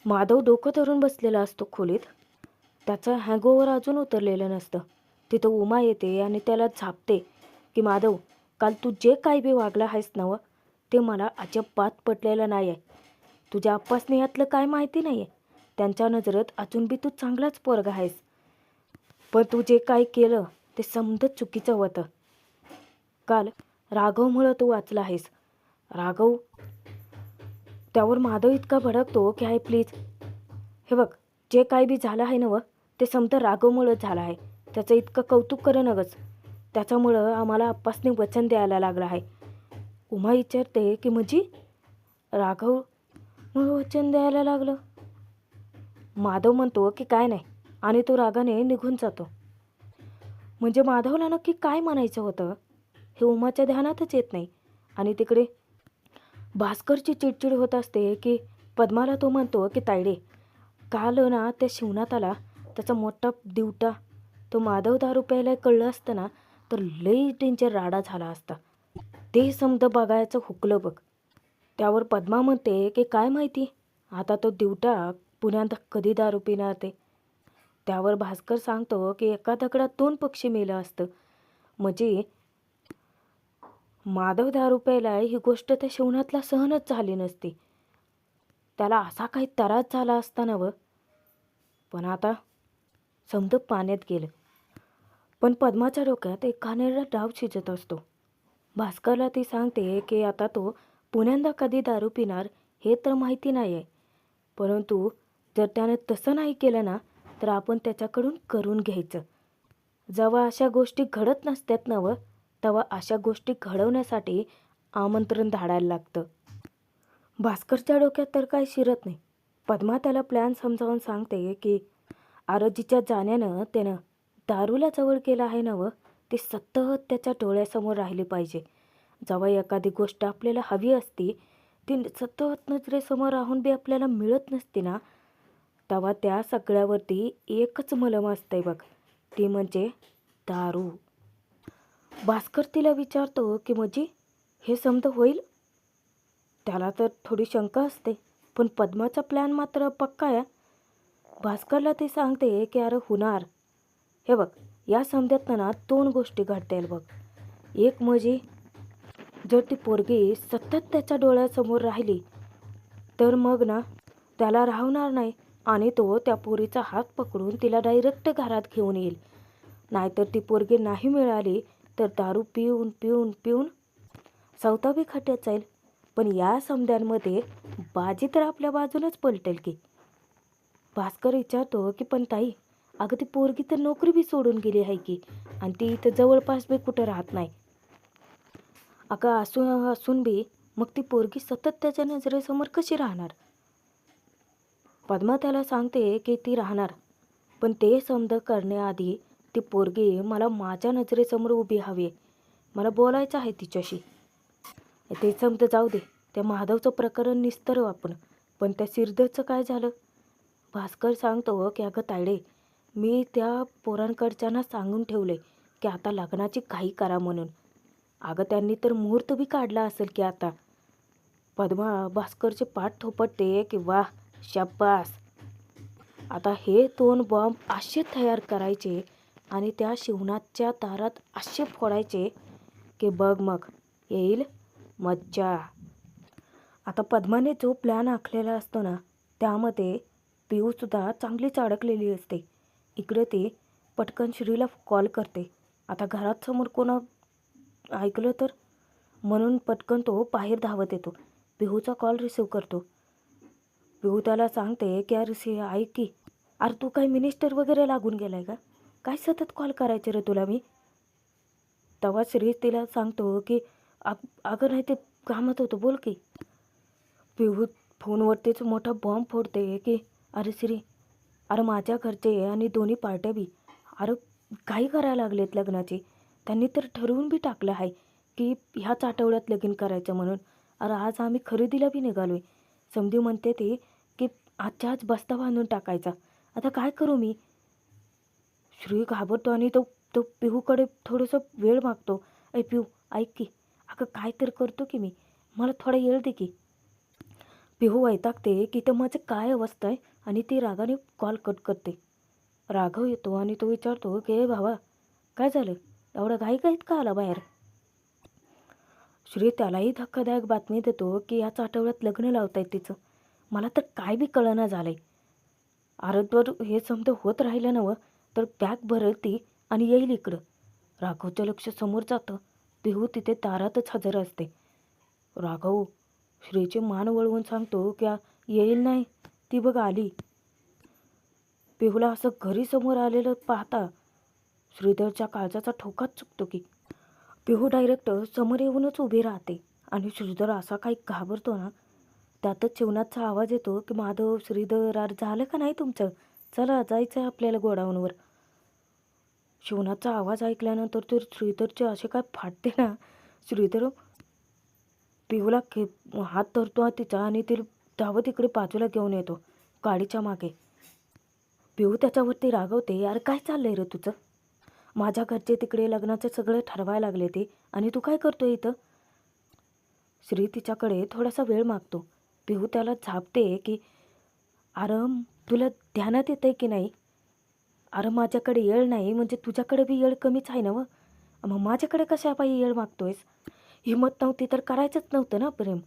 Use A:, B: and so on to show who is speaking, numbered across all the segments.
A: माधव डोकं धरून बसलेला असतो खोलीत. त्याचं हँगओव्हर अजून उतरलेलं नसतं. तिथं उमा येते आणि त्याला झापते की माधव, काल तू जे काही बी वागला आहेस नवं, ते मला अजिबात पटलेलं नाही आहे. तुझ्या आप्पासने यातलं काय माहिती नाही आहे. त्यांच्या नजरेत अजून बी तू चांगलाच पोरगा आहेस, पण तू जे काही केलं ते समजत चुकीचं होतं. काल राघवमुळं तू वाचला आहेस. राघव, त्यावर माधव इतका भडकतो की हाय प्लीज, हे बघ, जे काही बी झालं आहे नवं ते समजा राघवमुळंच झालं आहे. त्याचं इतकं कौतुक करू नगच. त्याच्यामुळं आम्हाला आप्पासने वचन द्यायला लागलं आहे. उमा विचारते की म्हणजे राघव मग वचन द्यायला लागलं? माधव म्हणतो की काय नाही, आणि तो रागाने निघून जातो. म्हणजे माधवला नक्की काय म्हणायचं होतं हे उमाच्या ध्यानातच येत नाही. आणि तिकडे भास्करची चिडचिड होत असते की पद्माला तो म्हणतो की तायडे, काल ना त्या शिवनाथाला त्याचा मोठा दिवटा तो माधव दारू प्यायला कळलं असतं ना तर लई डेंजर राडा झाला असता. ते समज बघायचं हुकलं बघ. त्यावर पद्मा म्हणते की काय माहिती आता तो दिवटा पुण्यात कधी दारू पिणार ते. त्यावर भास्कर सांगतो की एका दगडात 2 पक्षी मेलं असतं. म्हणजे माधव दारू प्यायला ही गोष्ट त्या शिवनाथला सहनच झाली नसती. त्याला असा काही त्रास झाला असता ना व. पण आता समज पाण्यात गेलं. पण पद्माच्या डोक्यात एक घाणेरडा डाव शिजत असतो. भास्करला ती सांगते की आता तो पुण्यांदा कधी दारू पिणार हे तर माहिती नाही आहे, परंतु जर त्याने तसं नाही केलं ना तर आपण त्याच्याकडून करून घ्यायचं. जेव्हा अशा गोष्टी घडत नसतात ना व, तेव्हा अशा गोष्टी घडवण्यासाठी आमंत्रण धाडायला लागतं. भास्करच्या डोक्यात तर काही शिरत नाही. पद्मा त्याला प्लॅन समजावून सांगते की आरजीच्या जाण्यानं त्यानं दारूला जवळ केलं आहे ना व, ती सतत त्याच्या डोळ्यासमोर राहिली पाहिजे. जेव्हा एखादी गोष्ट आपल्याला हवी असती ती सतत नजरेसमोर राहून बी आपल्याला मिळत नसते ना, तेव्हा त्या सगळ्यावरती एकच मलम असतंय बघ, ती म्हणजे दारू. भास्कर तिला विचारतो की म्हणजे हे समज होईल? त्याला तर थोडी शंका असते, पण पद्माचा प्लॅन मात्र पक्का आहे. भास्करला ती सांगते की अरे होणार. हे बघ, या समजात ना 2 गोष्टी घडतील बघ. एक म्हणजे जर ती पोरगी सतत त्याच्या डोळ्यासमोर राहिली तर मग ना त्याला राहणार नाही आणि तो त्या पोरीचा हात पकडून तिला डायरेक्ट घरात घेऊन येईल. नाहीतर ती पोरगी नाही मिळाली तर दारू पिऊन पिऊन पिऊन सवतावी खड्ड्यात जाईल. पण या समद्यांमध्ये बाजी तर आपल्या बाजूनच पलटेल की. भास्कर विचारतो की पण ताई, अगं ती पोरगी तर नोकरी बी सोडून गेली आहे की, आणि ती इथं जवळपास बी कुठं राहत नाही. अगं असून बी मग ती पोरगी सतत त्याच्या नजरेसमोर कशी राहणार? पद्मा त्याला सांगते की ती राहणार, पण ते समज करण्याआधी ती पोरगी मला माझ्या नजरेसमोर उभी हवी. मला बोलायचं आहे तिच्याशी. ते समज जाऊ दे, त्या माधवचं प्रकरण निस्तरू आपण, पण त्या सिरदरचं काय झालं? भास्कर सांगतो की अगं तायडे, मी त्या पोरांकडच्यांना सांगून ठेवले की आता लग्नाची घाई करा म्हणून. अगं त्यांनी तर मुहूर्त बी काढला असेल की आता. पद्मा भास्करचे पाठ थोपटते की वाह शाब्बास. आता हे 2 बॉम्ब असे तयार करायचे आणि त्या शिवनाथच्या दारात असे फोडायचे की बघ मग येईल मज्जा. आता पद्माने जो प्लॅन आखलेला असतो ना त्यामध्ये पिऊसुद्धा चांगलीच अडकलेली असते. इकडे ती पटकन श्रीला कॉल करते. आता घरात समोर कोण ऐकलं तर, म्हणून पटकन तो बाहेर धावत येतो. पिहूचा कॉल रिसीव करतो. पिहू त्याला सांगते की अरे श्री ऐक की, अरे तू काय मिनिस्टर वगैरे लागून गेलाय का? काय सतत कॉल करायचे रे तुला मी? तेव्हा श्री तिला सांगतो की अगं नाही, ते कामात होतं, बोल की. पिहू फोनवरतीच मोठा बॉम्ब फोडते की अरे श्री, अरे माझ्या घरचे आणि दोन्ही पार्ट्या बी अरे काही करायला लागलेत लग्नाची. त्यांनी तर ठरवून बी टाकलं आहे की ह्याच आठवड्यात लगीन करायचं म्हणून. अरे आज आम्ही खरेदीला बी निघालोय. समधी म्हणते ती की आजच्या आज बस्ता बांधून टाकायचा. आता काय करू मी? श्री घाबरतो आणि तो तो पिहूकडे थोडंसं वेळ मागतो. पिहू ऐक की, अगं काय तर करतो की मी, मला थोडा वेळ दे की. पिहू वैतागते की तर माझं काय अवस्था आहे आणि ती रागाने कॉल कट करते. राघव येतो आणि तो विचारतो की ए भावा, काय झालं, एवढा घाईघाईत का आला बाहेर? श्री त्यालाही धक्कादायक बातमी देतो की याच आठवड्यात लग्न लावतायत तिचं. मला तर काय बी कळना झालंय. आरतवर हे समजा होत राहिलं नवं तर बॅग भरल ती आणि येईल इकडं. राघवचं लक्ष समोर जातं. पिहू तिथे दारातच हजर असते. राघव श्रीची मान वळवून सांगतो की येईल नाही, ती बघ आली. पिहूला असं घरी समोर आलेलं पाहता श्रीधरच्या काळजाचा ठोकाच चुकतो की. पिहू डायरेक्ट समोर येऊनच उभी राहते आणि श्रीधर असा काही घाबरतो ना. त्यातच शिवनाथचा आवाज येतो की माधव, श्रीधर, अरे झालं का नाही तुमचं, चला जायचं आहे आपल्याला गोडाऊनवर. शिवनाथचा आवाज ऐकल्यानंतर तर श्रीधरचे असे काय फाटते ना. श्रीधर पिहूला हात धरतो तिचा आणि ती धावत इकडे बाजूला घेऊन येतो गाडीच्या मागे. पिहू त्याच्यावरती रागवते, यार काय चाललंय रे तुझं? माझ्या घरचे तिकडे लग्नाचं सगळं ठरवायला लागले ते आणि तू काय करतोय इथं? श्री तिच्याकडे थोडासा वेळ मागतो. पिहू त्याला झापते की अरे तुला ध्यानात येतंय की नाही? अरे माझ्याकडे येळ नाही म्हणजे तुझ्याकडे बी येळ कमीच आहे ना व. मग माझ्याकडे कशा पायी येळ मागतोयस? हिंमत नव्हती तर करायचंच नव्हतं ना प्रेम.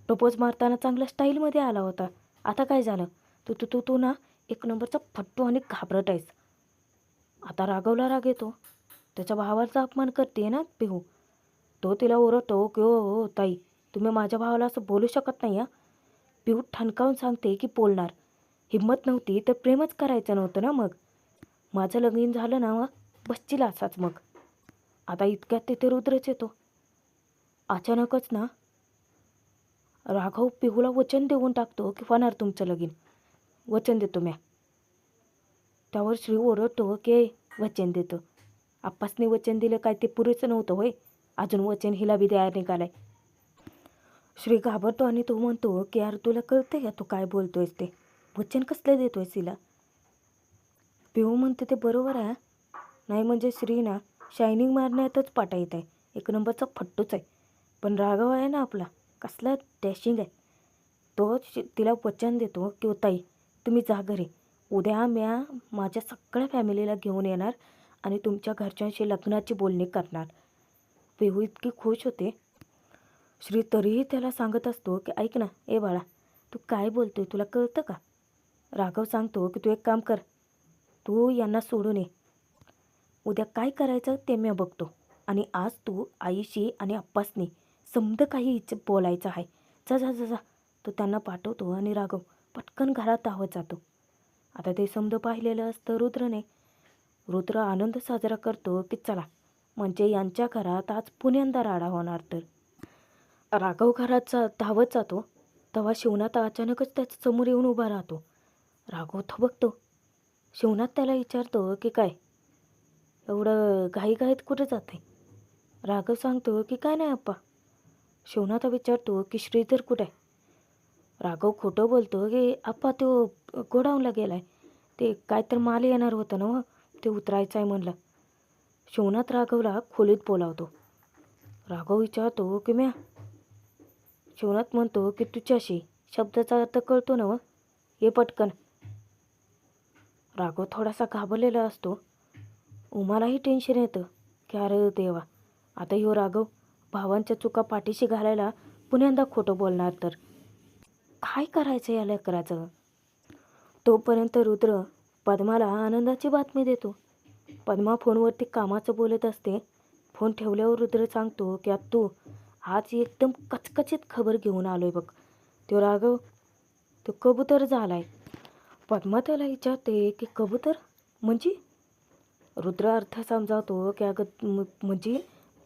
A: प्रपोज मारताना चांगल्या स्टाईलमध्ये आला होता. आता काय झालं? तू तू तू तू ना एक नंबरचा फट्टू आणि घाबरट आहेस. आता राघवला राग येतो. त्याच्या भावाचा अपमान करते ना पिहू. तो तिला ओरडतो की ओ हो ताई, तुम्ही माझ्या भावाला असं बोलू शकत नाही. पिहू ठणकावून सांगते की बोलणार. हिंमत नव्हती तर प्रेमच करायचं नव्हतं ना मग. माझं लगीन झालं ना मग बसतील असाच मग. आता इतक्यात तिथे रुद्रच येतो. अचानकच ना राघव पिहूला वचन देऊन टाकतो की होणार तुमचं लगीन. वचन देतो म्या. त्यावर श्री ओरडतो की वचन देतो. आप्पासने वचन दिलं काय ते पुरेसं नव्हतं होय, अजून वचन हिला बी द्यायला निघालाय. श्री घाबरतो आणि तो म्हणतो की यार तुला कळतंय का तू काय बोलतोयस ते? वचन कसलं देतोयस हिला? पिहू म्हणते ते बरोबर आहे. नाही म्हणजे श्री ना शायनिंग मारण्यातच पाटा येत आहे. एक नंबरचा फट्टूच आहे. पण राघव आहे ना आपला, कसला डॅशिंग आहे. तो तिला वचन देतो की ताई तुम्ही जा घरी. उद्या म्या माझ्या सगळ्या फॅमिलीला घेऊन येणार आणि तुमच्या घरच्यांशी लग्नाची बोलणी करणार. पिहू इतकी खुश होते. श्री तरीही त्याला सांगत असतो की ऐक ना ए बाळा, तू काय बोलतोय तुला कळतं का? राघव सांगतो की तू एक काम कर, तू यांना सोडून ये. उद्या काय करायचं ते मी बघतो आणि आज तू आईशी आणि आप्पासनी समज काही बोलायचं आहे. जा जा जा जा. तो त्यांना पाठवतो आणि राघव पटकन घरात धावत जातो. आता ते समज पाहिलेलं असतं रुद्रने. रुद्र आनंद साजरा करतो की चला म्हणजे यांच्या घरात आज पुण्यांदा राडा होणार. तर राघव घरात धावत जातो तेव्हा शिवनाथ अचानकच त्याच्या समोर येऊन उभा राहतो. राघव थबकतो. शिवनाथ त्याला विचारतो की काय एवढं घाईघाईत कुठे जाते? राघव सांगतो की काय नाही अप्पा. शिवनाथ विचारतो की श्रीधर कुठे आहे? राघव खोटं बोलतो की अप्पा तो गोडाऊनला गेलाय, ते काय तर माल येणार होतं ना ते उतरायचं आहे म्हणलं. शिवनाथ राघवला खोलीत बोलावतो. राघव विचारतो की म्या. शिवनाथ म्हणतो की तुझ्याशी शब्दाचा अर्थ कळतो ना ये पटकन. राघव थोडासा घाबरलेला असतो. उमालाही टेन्शन येतं की अरे देवा, आता ह्यो राघव भावांच्या चुका पाठीशी घालायला पुण्यांदा खोटं बोलणार तर काय करायचं या लेकराचं. तोपर्यंत रुद्र पद्माला आनंदाची बातमी देतो. पद्मा फोनवरती कामाचं बोलत असते. फोन ठेवल्यावर रुद्र सांगतो की तू आज एकदम कचकचित खबर घेऊन आलोय बघ. तो राघव तो कबूतर झालाय. पद्मा त्याला विचारते की कबूतर म्हणजे? रुद्र अर्थ समजावतो की अगं म्हणजे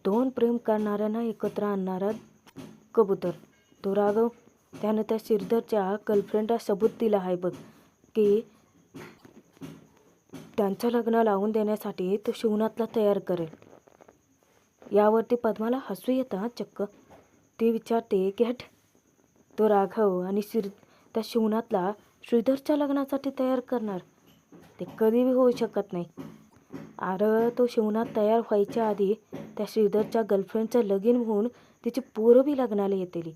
A: 2 प्रेम करणाऱ्यांना एकत्र आणणारा कबूतर. तो राघव त्यानं त्या श्रीधरच्या गर्लफ्रेंडला सबूत दिला आहे बघ की त्यांचं लग्न लावून देण्यासाठी तो शिवनाथला तयार करेल. यावरती पद्माला हसू येतं चक्क. ती विचारते की हट, तो राघव आणि त्या शिवनाथला श्रीधरच्या लग्नासाठी तयार करणार? ते कधीही होऊ शकत नाही. अरे तो शिवनाथ तयार व्हायच्या आधी त्या श्रीधरच्या गर्लफ्रेंडचं लगीन होऊन तिची पोरं बी लग्नाला येतील.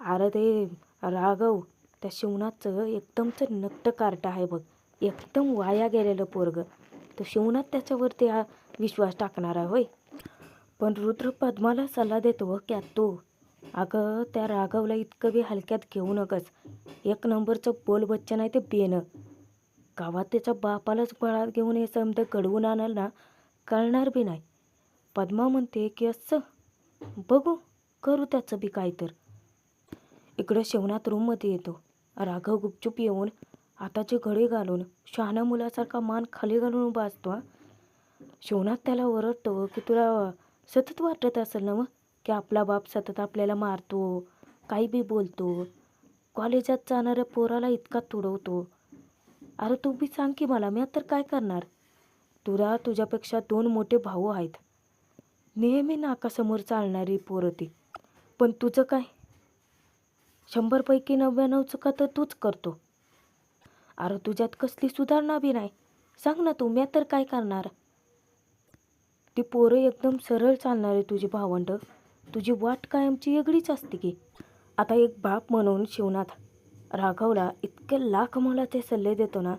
A: अरे ते राघव त्या शिवनाथचं एकदमचं नक्ट कार्ट आहे बघ, एकदम वाया गेलेलं पोरग. तर शिवनाथ त्याच्यावरती विश्वास टाकणार आहे होय. पण रुद्र पद्माला सल्ला देतो की तू अगं त्या राघवला इतकं बी हलक्यात घेऊ नकस. एक नंबरचं बोल बच्चन आहे ते बेनं. गावात त्याच्या बापालाच बळात घेऊन हे समजा घडवून आणाल ना, कळणार बी नाही. पद्मा म्हणते की असं बघू, करू त्याचं बी काय तर. इकडं शिवनाथ रूममध्ये येतो. राघव गुपचूप येऊन हाताची घडी घालून शहाण्या मुलासारखा मान खाली घालून उभा असतो. शिवनाथ त्याला ओरडतो की तुला सतत वाटत असेल ना मग की आपला बाप सतत आपल्याला मारतो, काही बी बोलतो, कॉलेजात जाणाऱ्या पोराला इतका तुडवतो. अरे तू बी सांग की मला, मी तर काय करणार. तुला तुझ्यापेक्षा 2 मोठे भाऊ आहेत, नेहमी नाकासमोर चालणारी पोरं ती. पण तुझं काय, 100पैकी 99 चुका तर तूच करतो. अरे तुझ्यात कसली सुधारणा बी नाही. सांग ना तू, मी तर काय करणार. ती पोरं एकदम सरळ चालणारे तुझी भावंड, तुझी वाट कायमची वेगळीच असते की. आता एक बाप म्हणून शिवनाथ राघवला इतके लाख मोलाचे सल्ले देतो ना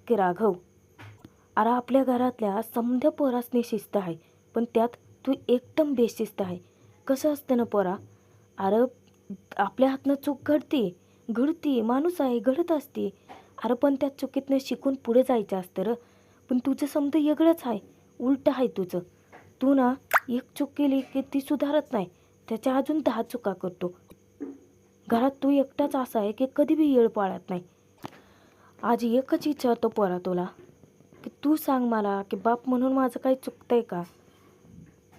A: की राघव, अरे आपल्या घरातल्या समध्या पोरासनी शिस्त आहे, पण त्यात तू एकदम बेशिस्त आहे. कसं असतं ना पोरा, अरे आपल्या हातनं चूक घडती माणूस आहे, घडत असते. अरे पण त्या चुकीतनं शिकून पुढे जायचं असतं र. पण तुझं समजा वेगळंच आहे, उलटं आहे तुझं. तू ना एक चूक केली की ती सुधारत नाही, त्याच्या अजून 10 चुका करतो. घरात तू एकटाच असा आहे की कधी बी येळ पाळत नाही. आज एकच विचारतो पोरा तुला की तू सांग मला की बाप म्हणून माझं काही चुकतंय का.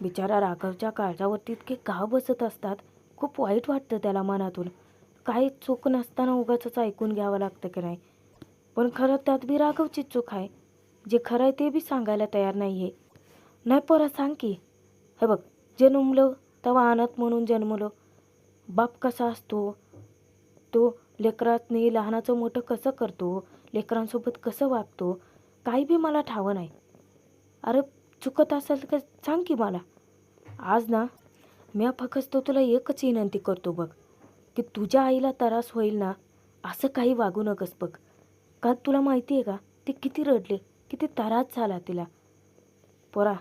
A: बिचारा राघवच्या काळजावरती इतके घाव बसत असतात, खूप वाईट वाटतं त्याला मनातून. काही चूक नसताना उगाचच ऐकून घ्यावं लागतं की नाही. पण खरं त्यात बी राघवची चूक आहे. जे खरं आहे ते बी सांगायला तयार नाही आहे. नाही पोरा सांग की. हे बघ, जन्मलो तेव्हा अनाथ म्हणून जन्मलो. बाप कसा असतो, तो लेकरातनी लहानाचं मोठं कसं करतो, लेकरांसोबत कसं वागतो, काही बी मला ठावं नाही. अरे चुकत असेल तर सांग की मला. आज ना मी फक्त तुला एकच विनंती करतो बघ, की तुझ्या आईला त्रास होईल ना असं काही वागू नकस बघ. का तुला माहिती आहे का ती किती रडले, किती त्रास झाला तिला. पोरा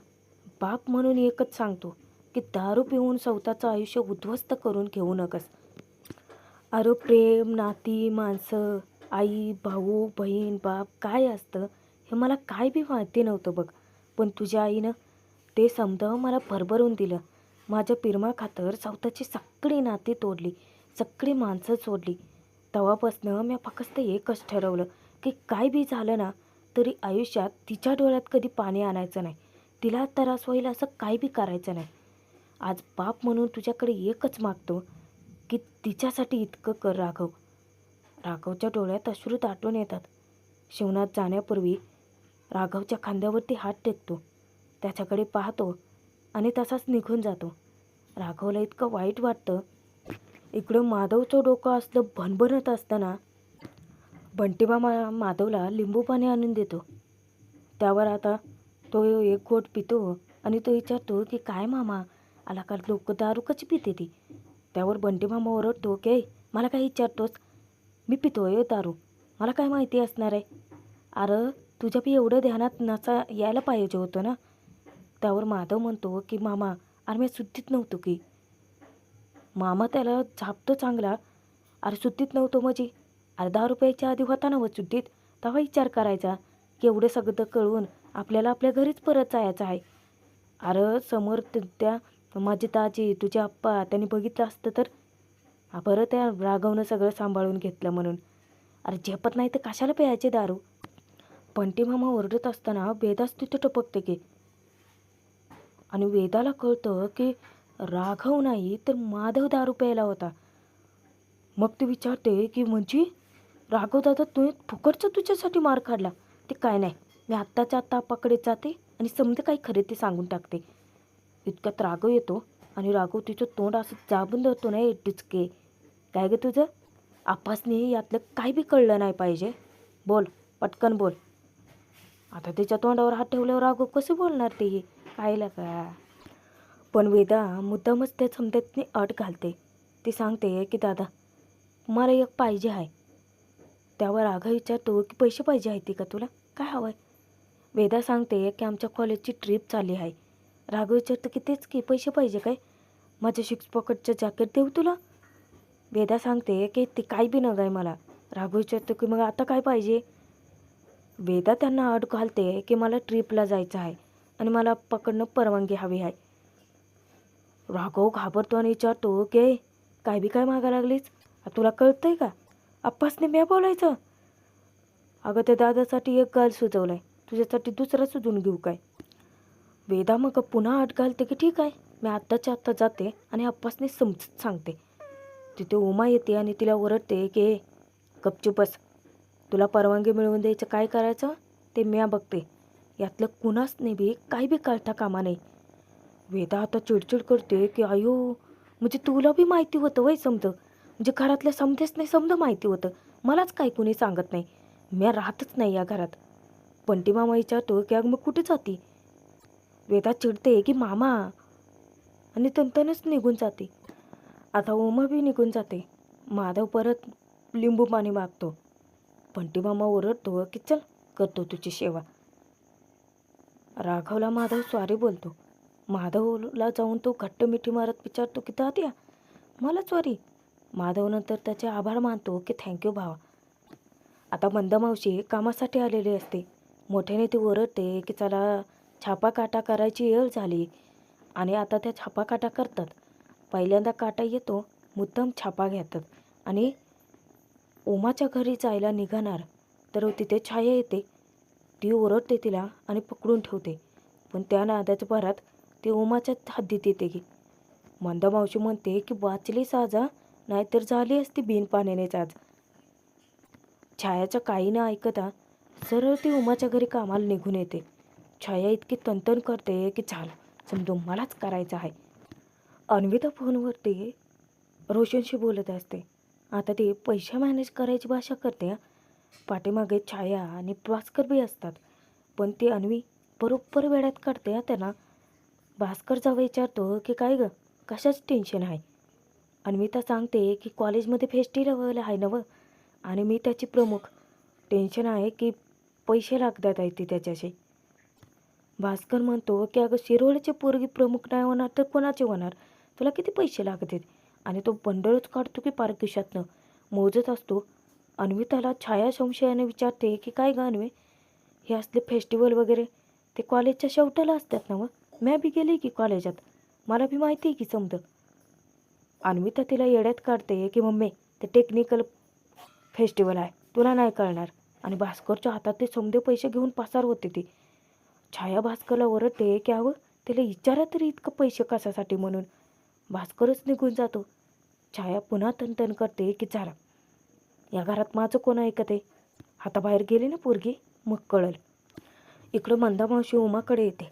A: बाप म्हणून एकच सांगतो की दारू पिऊन स्वतःचं आयुष्य उद्ध्वस्त करून घेऊ नकस. अरे प्रेम, नाती, माणसं, आई, भाऊ, बहीण, बाप काय असतं हे मला काय बी माहिती नव्हतं बघ. पण तुझ्या आईनं ते समजावून मला भरभरून दिलं. माझ्या पिरमाखातर स्वतःची सगळी नाती तोडली, सगळी माणसं सोडली. तेव्हापासनं मी फक्त एकच ठरवलं की काय बी झालं ना तरी आयुष्यात तिच्या डोळ्यात कधी पाणी आणायचं नाही, तिला त्रास होईल असं काय बी करायचं नाही. आज बाप म्हणून तुझ्याकडे एकच मागतो की तिच्यासाठी इतकं कर राघव. राघवच्या डोळ्यात अश्रू दाटून येतात. शिवनाथ जाण्यापूर्वी राघवच्या खांद्यावरती हात टेकतो, त्याच्याकडे पाहतो आणि तसाच निघून जातो. राघवला इतकं वाईट वाटतं. इकडं माधवचं डोकं असलं भणभणत असताना बंटीबा माधवला लिंबू पाणी आणून देतो. त्यावर आता तो एक घोट पितो आणि तो विचारतो की काय मामा, आला का लोक दारू कशी पिते ती. त्यावर बंटी मामा ओरडतो की मला काय विचारतोस, मी पितोय दारू, मला काय माहिती असणार आहे. अरे तुझ्या बी एवढं ध्यानात नसा यायला पाहिजे होतं ना. त्यावर माधव म्हणतो की मामा, अरे मी सुट्टीत नव्हतो की. मामा त्याला झापतो चांगला. अरे सुट्टीत नव्हतो म्हणजे, अरे 10 रुपयाच्या आधी होता ना व सुट्टीत, तेव्हा विचार करायचा की एवढं सगळं कळून आपल्याला आपल्या घरीच परत जायचं आहे. अरे समोर त्या माझी ताजी तुझे आप्पा त्यांनी बघितलं असतं तर. बरं त्या राघवनं सगळं सांभाळून घेतलं म्हणून. अरे झेपत नाही तर कशाला प्यायचे दारू. बंटी मामा ओरडत असताना वेदाच तिथे टपकते की. आणि वेदाला कळतं की राघव नाही तर माधव दारू प्यायला होता. मग ते विचारते की म्हणजे राघव दादा तुम्ही फुकटचं तुझ्यासाठी मार काढला. ते काय नाही, मी आत्ताच्या आत्ता आप्पाकडे जाते आणि समजा काही खरे ते सांगून टाकते. इतक्यात राघव येतो आणि राघव तिचं तोंड असं जाबून धरतो ना, डुचके काय ग तुझं, आप्पासनी यातलं काही बी कळलं नाही पाहिजे, बोल पटकन बोल. आता तिच्या तोंडावर हात ठेवल्यावर राघव कसं बोलणार ते कायला का. पण वेदा मुद्दामच त्या समत्यातनी अट घालते ती सांगते की दादा मला एक पाहिजे आहे. त्यावर राघव विचारतो की पैसे पाहिजे आहेत का तुला, काय हवं आहे? वेदा सांगते की आमच्या कॉलेजची ट्रिप चालली आहे. राघव विचारतो की तेच की पैसे पाहिजे काय, माझं 6 पॉकेटचं जॅकेट देऊ तुला? वेदा सांगते की ते काही बी नग आहे मला. राघव विचारतो की मग आता काय पाहिजे? वेदा त्यांना अट घालते की मला ट्रिपला जायचं आहे आणि मला पकडणं परवानगी हवी आहे. राघव घाबरतो आणि विचारतो की काय बी काय मागा लागलीस, तुला कळतंय का? आप्पासने मी बोलायचं. अगं त्या दादासाठी एक गाल सुचवलाय, तुझ्यासाठी दुसरा सुचवून घेऊ काय? वेदा मग पुन्हा अट घालते की ठीक आहे, मी आत्ताच्या आत्ता जाते आणि आप्पासने समजत सांगते. तिथे उमा येते आणि तिला ओरडते की गपचूप बस, तुला परवानगी मिळवून द्यायचं काय करायचं ते मी बघते, यातलं कुणाच बी काही बी कळता कामा नाही. वेदा आता चिडचिड करते की अयो म्हणजे तुला बी माहिती होतं वय समज, म्हणजे घरातल्या समजेच नाही समजा माहिती होतं, मलाच काही कुणी सांगत नाही, मी राहतच नाही या घरात. बंटी मामा विचारतो की अग मग कुठे जाती? वेदा चिडते की मामा आणि तंतनच निघून जाते. आता उमा बी निघून जाते. माधव परत लिंबू पाणी मागतो. बंटी मामा ओरडतो की चल करतो तुझी सेवा. राघवला माधव सॉरी बोलतो. माधवला जाऊन तो घट्ट मिठी मारत विचारतो की दाद्या मला सॉरी. माधव नंतर त्याचे आभार मानतो की थँक्यू भावा. आता मंदमावशी कामासाठी आलेली असते. मोठ्याने ती ओरडते की चला छापा काटा करायची वेळ झाली आणि आता त्या छापा काटा करतात. पहिल्यांदा काटा येतो, मुद्दाम छापा घेतात आणि उमाच्या घरी जायला निघाणार तर तिथे छाया येते. ती ओरडते तिला आणि पकडून ठेवते, पण त्या नादाच्या भरात ती उमाच्या हद्दीत येते की. मंदमावशी म्हणते की वाचली साजा, नाहीतर झाली असती बिन पाण्यानेच आज. छायाचं काही न ऐकता सरळ ती उमाच्या घरी कामाला निघून येते. छाया इतकी तनतन करते की झालं समजून मलाच करायचं आहे. अन्विता फोनवरती रोशनशी बोलत असते. आता ती पैसे मॅनेज करायची भाषा करते. पाठीमागे छाया आणि भास्कर बी असतात, पण ती अन्वी बरोबर वेळात काढते त्यांना. भास्कर जावं विचारतो की काय ग कशाच टेन्शन आहे? अन्विता सांगते की कॉलेजमध्ये फेस्टिवल आहे ना व, आणि मी त्याची प्रमुख. टेन्शन आहे की पैसे लागतात आहे ती त्याच्याशी. भास्कर म्हणतो की अगं शिरोळचे पोरगी प्रमुख नाही होणार तर कोणाचे होणार, तुला किती पैसे लागतात? आणि तो बंडलच काढतो की पार खिशातनं मोजत असतो. अन्विताला छाया संशयाने विचारते की काय ग अन्वे, हे असले फेस्टिवल वगैरे ते कॉलेजच्या शेवटाला असतात ना व, मी बी गेली की कॉलेजात, मला बी माहिती आहे की समज. अन्विता तिला येड्यात काढते की मम्मी ते टेक्निकल फेस्टिवल आहे, तुला नाही कळणार. आणि भास्करच्या हातात ते समजे पैसे घेऊन पसार होते ती. छाया भास्करला ओरडते की अवं तिला विचारा तरी इतकं पैसे कशासाठी म्हणून. भास्करच निघून जातो. छाया पुन्हा तनतन करते की झालं या घरात माझं कोण ऐकत आहे, हाताबाहेर गेली ना पोरगी मग कळल. इकडं मंदामावशी उमाकडे येते.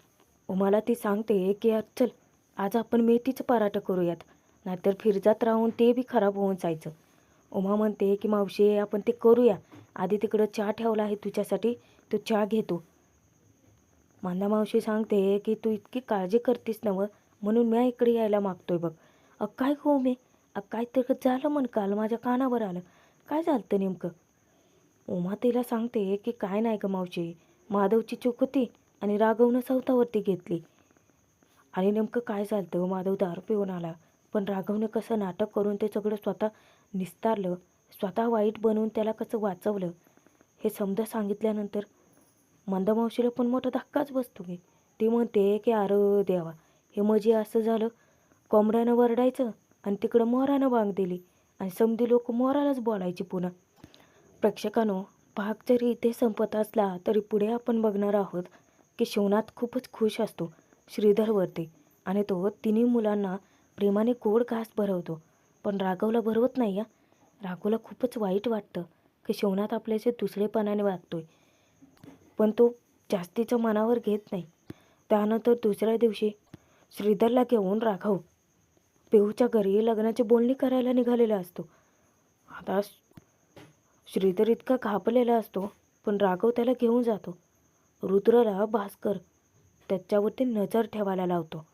A: उमाला ती सांगते की यार चल आज आपण मेथीचं पराठं करूयात, नाहीतर फिरजात राहून ते बी खराब होऊन जायचं. उमा म्हणते की मावशी आपण ते करूया, आधी तिकडं चहा ठेवला आहे तुझ्यासाठी, तो चहा घेतो. मंदामावशी सांगते की तू इतकी काळजी करतीस नवं म्हणून मी इकडे यायला मागतोय बघ. काय गो मी काय तर झालं म्हण, काल माझ्या कानावर आलं, काय झालं नेमकं? उमा तिला सांगते की काय नाही ग मावशी, माधवची चूक होती आणि राघवनं सवतावरती घेतली. आणि नेमकं काय झालं, माधव दारू पिऊन आला, पण राघवनं कसं नाटक करून ते सगळं स्वतः निस्तारलं, स्वतः वाईट बनवून त्याला कसं वाचवलं हे समजा सांगितल्यानंतर मंदामावशीला पण मोठा धक्काच बसतो की. ती म्हणते की अरे देवा, हे म्हणजे असं झालं, कोंबड्यानं वरडायचं आणि तिकडं मोरानं बांग दिली आणि समधी लोक मोरालाच बोलायची पुन्हा. प्रेक्षकांनो, भाग जरी इथे संपत असला तरी पुढे आपण बघणार आहोत की शिवनाथ खूपच खुश असतो श्रीधरवरती आणि तो तिन्ही मुलांना प्रेमाने गोड घास भरवतो, पण राघवला भरवत नाही या. राघवला खूपच वाईट वाटतं की शिवनाथ आपल्याचे दुसरेपणाने वागतोय, पण तो जास्तीचं मनावर घेत नाही. त्यानंतर दुसऱ्या दिवशी श्रीधरला घेऊन राघव पिहूच्या घरी लग्नाची बोलणी करायला निघालेला असतो. आता श्रीधर इतका घाबरलेला असतो, पण राघव त्याला घेऊन जातो. रुद्रला भास्कर त्याच्यावरती नजर ठेवायला लावतो.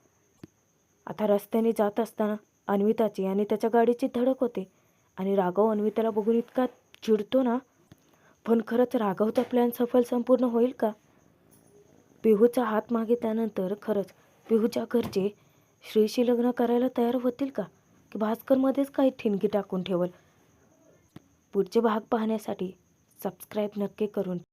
A: आता रस्त्याने जात असताना अन्विताची आणि त्याच्या गाडीची धडक होते आणि राघव अन्विताला बघून इतका चिडतो ना. पण खरंच राघवचा प्लॅन संपूर्ण होईल का? पिहूचा हात मागितल्यानंतर खरंच पिहूच्या घरचे श्रीशी लग्न करायला तयार होतील का, की भास्करमध्येच काही ठिणगी टाकून ठेवल? पुढचे भाग पाहण्यासाठी सबस्क्राईब नक्की करून